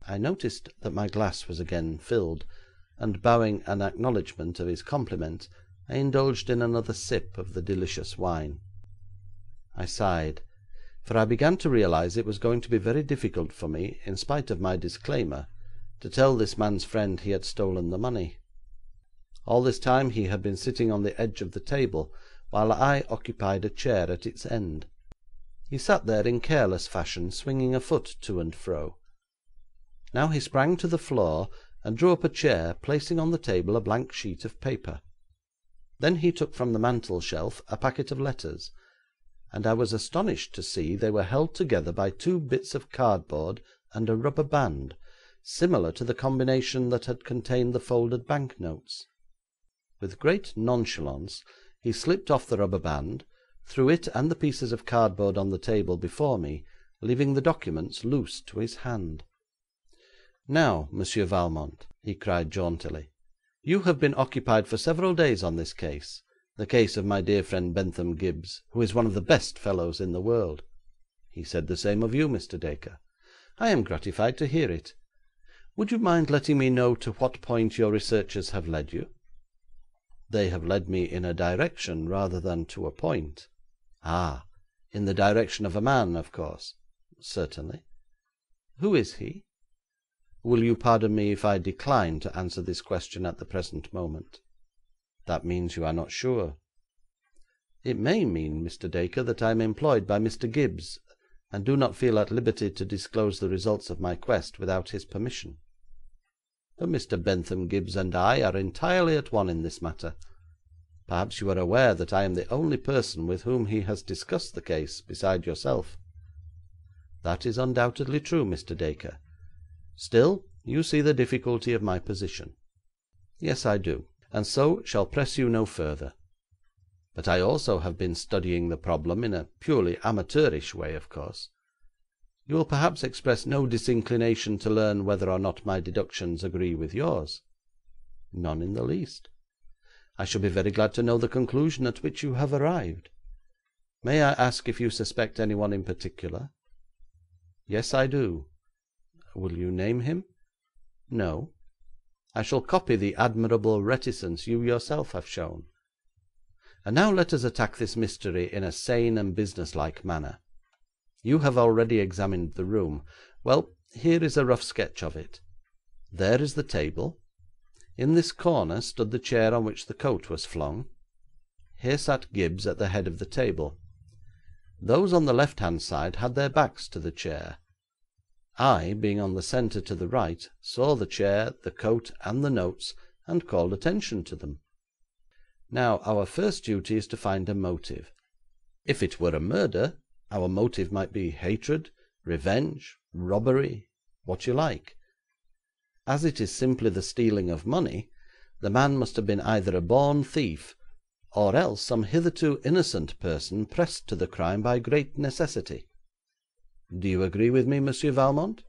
I noticed that my glass was again filled, and bowing an acknowledgment of his compliment, I indulged in another sip of the delicious wine. I sighed, for I began to realise it was going to be very difficult for me, in spite of my disclaimer, to tell this man's friend he had stolen the money. All this time he had been sitting on the edge of the table, while I occupied a chair at its end. He sat there in careless fashion, swinging a foot to and fro. Now he sprang to the floor and drew up a chair, placing on the table a blank sheet of paper. Then he took from the mantelshelf a packet of letters, and I was astonished to see they were held together by 2 bits of cardboard and a rubber band, similar to the combination that had contained the folded bank notes. With great nonchalance he slipped off the rubber band, threw it and the pieces of cardboard on the table before me, leaving the documents loose to his hand. "Now, Monsieur Valmont," he cried jauntily, "you have been occupied for several days on this case, the case of my dear friend Bentham Gibbes, who is one of the best fellows in the world." "He said the same of you, Mr. Dacre." "I am gratified to hear it. Would you mind letting me know to what point your researches have led you?" "They have led me in a direction rather than to a point." "Ah, in the direction of a man, of course." "Certainly." "Who is he?" "Will you pardon me if I decline to answer this question at the present moment?" "That means you are not sure." "It may mean, Mr. Dacre, that I am employed by Mr. Gibbes, and do not feel at liberty to disclose the results of my quest without his permission." "But Mr. Bentham Gibbes and I are entirely at one in this matter. Perhaps you are aware that I am the only person with whom he has discussed the case beside yourself." "That is undoubtedly true, Mr. Dacre. Still, you see the difficulty of my position." "Yes, I do, and so shall press you no further. But I also have been studying the problem in a purely amateurish way, of course. You will perhaps express no disinclination to learn whether or not my deductions agree with yours?" "None in the least." "I shall be very glad to know the conclusion at which you have arrived. May I ask if you suspect anyone in particular?" "Yes, I do." "Will you name him?" "No. I shall copy the admirable reticence you yourself have shown. And now let us attack this mystery in a sane and businesslike manner. You have already examined the room. Well, here is a rough sketch of it. There is the table. In this corner stood the chair on which the coat was flung. Here sat Gibbes at the head of the table. Those on the left-hand side had their backs to the chair. I, being on the centre to the right, saw the chair, the coat, and the notes, and called attention to them. Now, our first duty is to find a motive. If it were a murder, our motive might be hatred, revenge, robbery, what you like. As it is simply the stealing of money, the man must have been either a born thief, or else some hitherto innocent person pressed to the crime by great necessity. Do you agree with me, Monsieur Valmont?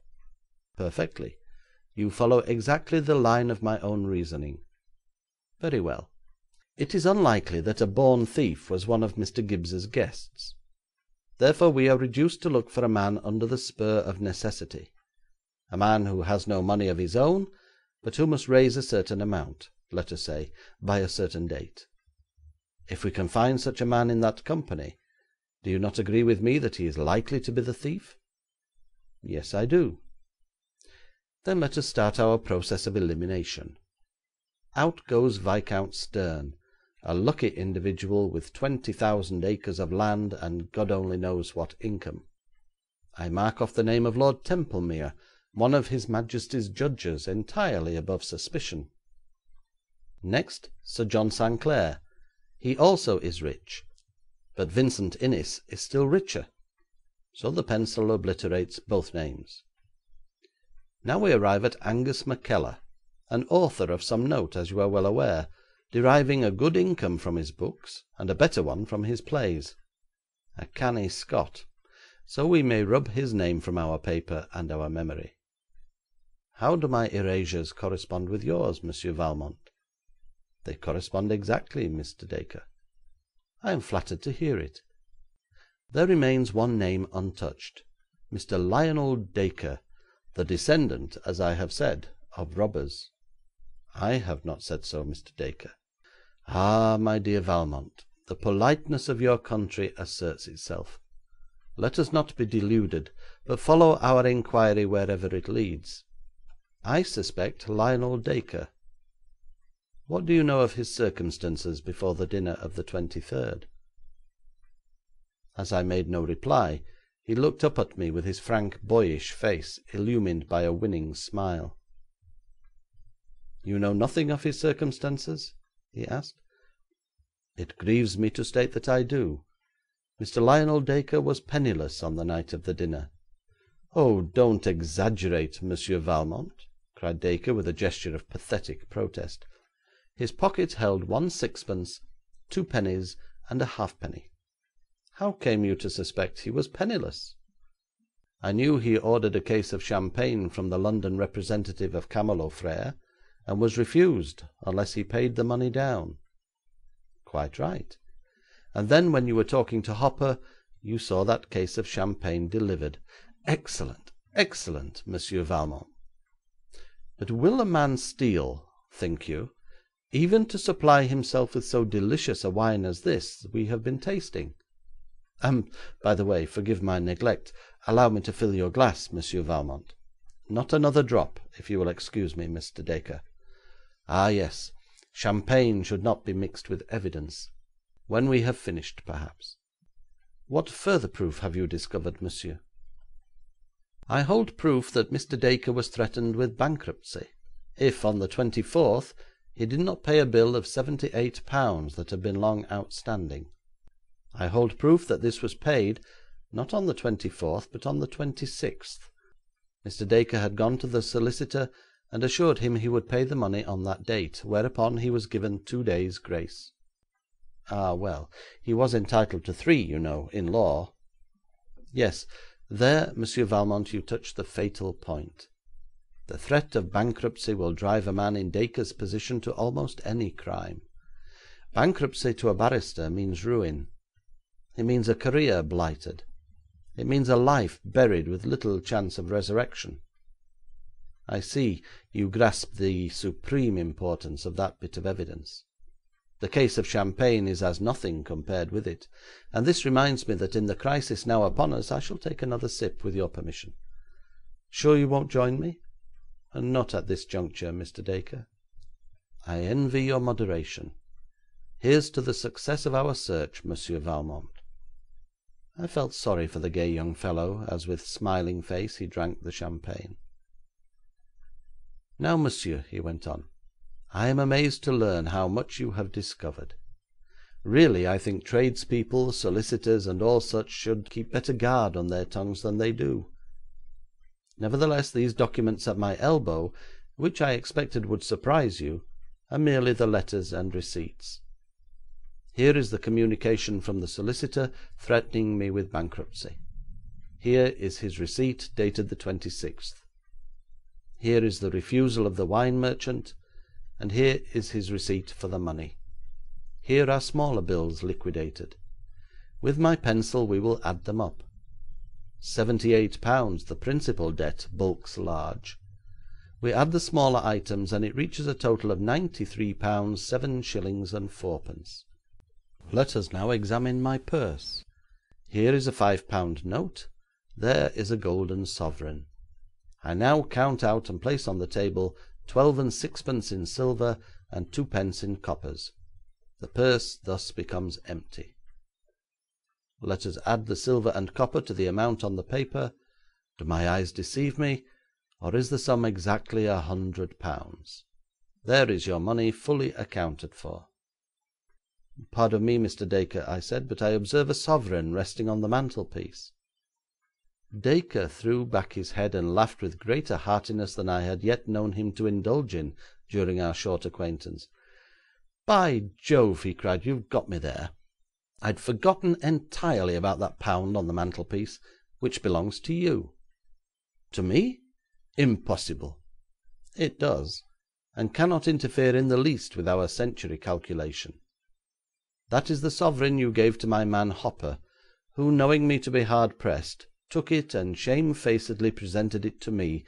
Perfectly. You follow exactly the line of my own reasoning. Very well. It is unlikely that a born thief was one of Mr. Gibbes's guests. Therefore we are reduced to look for a man under the spur of necessity, a man who has no money of his own, but who must raise a certain amount, let us say, by a certain date. If we can find such a man in that company, do you not agree with me that he is likely to be the thief? Yes, I do. Then let us start our process of elimination. Out goes Viscount Stern, a lucky individual with 20,000 acres of land and God only knows what income. I mark off the name of Lord Templemere, one of His Majesty's judges, entirely above suspicion. Next, Sir John Sanclere. He also is rich, but Vincent Innis is still richer, so the pencil obliterates both names. Now we arrive at Angus McKellar, an author of some note, as you are well aware, deriving a good income from his books, and a better one from his plays. A canny Scot, so we may rub his name from our paper and our memory. How do my erasures correspond with yours, Monsieur Valmont? They correspond exactly, Mr. Dacre. I am flattered to hear it. There remains one name untouched, Mr. Lionel Dacre, the descendant, as I have said, of robbers.' 'I have not said so, Mr. Dacre.' 'Ah, my dear Valmont, the politeness of your country asserts itself. Let us not be deluded, but follow our inquiry wherever it leads. I suspect Lionel Dacre. What do you know of his circumstances before the dinner of the 23rd?' As I made no reply, he looked up at me with his frank, boyish face illumined by a winning smile. 'You know nothing of his circumstances?' he asked. 'It grieves me to state that I do. Mr. Lionel Dacre was penniless on the night of the dinner.' 'Oh, don't exaggerate, Monsieur Valmont,' cried Dacre with a gesture of pathetic protest. 'His pocket held 1 sixpence, 2 pennies, and a halfpenny. How came you to suspect he was penniless?' 'I knew he ordered a case of champagne from the London representative of Camelot Frères, and was refused unless he paid the money down.' 'Quite right. And then, when you were talking to Hopper, you saw that case of champagne delivered.' 'Excellent, excellent, Monsieur Valmont. But will a man steal, think you, even to supply himself with so delicious a wine as this we have been tasting? By the way, forgive my neglect. Allow me to fill your glass, Monsieur Valmont. Not another drop, if you will excuse me, Mr. Dacre. Ah, yes, champagne should not be mixed with evidence. When we have finished, perhaps. What further proof have you discovered, monsieur?' 'I hold proof that Mr. Dacre was threatened with bankruptcy if, on the 24th, he did not pay a bill of £78 that had been long outstanding. I hold proof that this was paid, not on the 24th, but on the 26th. Mr. Dacre had gone to the solicitor and assured him he would pay the money on that date, whereupon he was given 2 days' grace.' 'Ah, well, he was entitled to 3, you know, in law.' 'Yes, there, Monsieur Valmont, you touch the fatal point. The threat of bankruptcy will drive a man in Dacre's position to almost any crime. Bankruptcy to a barrister means ruin. It means a career blighted. It means a life buried with little chance of resurrection. I see you grasp the supreme importance of that bit of evidence. The case of champagne is as nothing compared with it, and this reminds me that in the crisis now upon us I shall take another sip with your permission. Sure you won't join me?' 'Not at this juncture, Mr. Dacre.' 'I envy your moderation. Here's to the success of our search, Monsieur Valmont.' I felt sorry for the gay young fellow as with smiling face he drank the champagne. 'Now, monsieur,' he went on, 'I am amazed to learn how much you have discovered. Really, I think tradespeople, solicitors, and all such should keep better guard on their tongues than they do. Nevertheless, these documents at my elbow, which I expected would surprise you, are merely the letters and receipts. Here is the communication from the solicitor threatening me with bankruptcy. Here is his receipt dated the 26th. Here is the refusal of the wine merchant, and here is his receipt for the money. Here are smaller bills liquidated. With my pencil we will add them up. £78, the principal debt, bulks large. We add the smaller items, and it reaches a total of £93 7 shillings and 4pence. Let us now examine my purse. Here is a £5 note. There is a golden sovereign. I now count out and place on the table 12 and 6pence in silver and 2 pence in coppers. The purse thus becomes empty. Let us add the silver and copper to the amount on the paper. Do my eyes deceive me, or is the sum exactly £100? There is your money fully accounted for.' 'Pardon me, Mr. Dacre,' I said, 'but I observe a sovereign resting on the mantelpiece.' Dacre threw back his head and laughed with greater heartiness than I had yet known him to indulge in during our short acquaintance. 'By Jove!' he cried, 'you've got me there. I'd forgotten entirely about that pound on the mantelpiece, which belongs to you.' 'To me? Impossible.' 'It does, and cannot interfere in the least with our century calculation. That is the sovereign you gave to my man Hopper, who, knowing me to be hard pressed, took it and shamefacedly presented it to me.